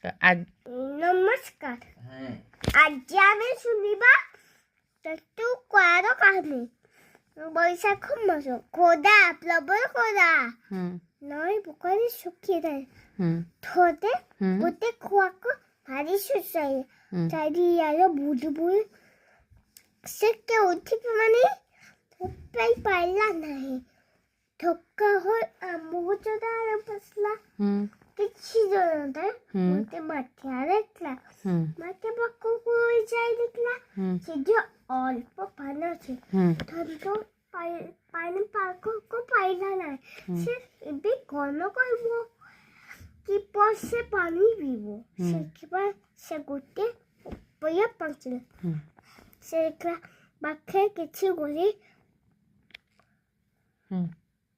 आज नमस्कार आज आम्ही सुनिबा तू क्वारो काढणे बैसाख मास खोदा प्लबर खोदा नई बुकानी सुखी रे थोते गोटे खुआको भारी सुसाई चारी यारो बुडबुड से के उठी माने उपाय पाइला नाही ठोका हो आंबोचोदा बसला किसी जणता मते माथ्या रेखला माथ्या पाखକୁ ଯାଇ ଦେଖିଲା ସେ ଯୋ ଅଳ୍ପ ପାଣି ଅଛି ଧରିକି ପାଣି ପାଖକୁ ପାଇଲା ନାହିଁ ସେ ଏବେ କଣ କରିବ କିପରି ସେ ପାଣି ପିଇବ ସେଥିପାଇଁ ସେ ଗୋଟେ ଉପାୟ ପାଞ୍ଚିଲା ସେ ପାଖେ କିଛି ଗୋଳି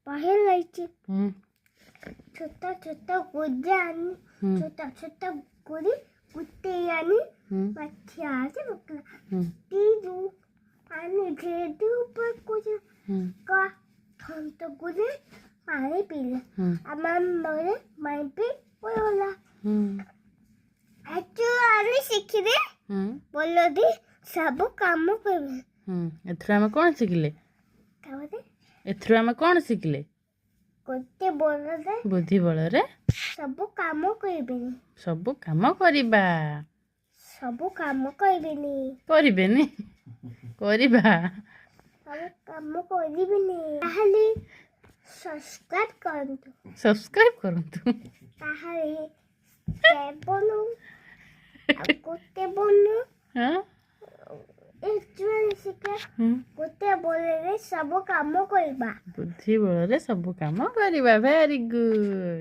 ବାହାରେ ରହିଛି छोटा छोटा गोजा आनी छोटा गोरी गुट्टे आनी मच्छी आते बकला तीजू आनी घेते ऊपर कुछ का थंत गोरे पानी पीला अमन मोरे माई पे बोला अच्छो आनी सीखी दे बोलो दी सब काम करबे एथरा में कौन सिखले कावदे एथरा में कौन सिखले गोटे बोलरे बुद्धि बଳରେ सब काम करबेनी सब काम करिबा सब काम करबेनी करिबेनी करिबा सब काम करबेनी ताहले सब्सक्राइब करंतु ताहले बोलू गोटे बोलू हां गोटे बोलरे सब काम करबा बुद्धि बଳରେ ସବୁ କାମ କରିବା ଭେରି ଗୁଡ୍।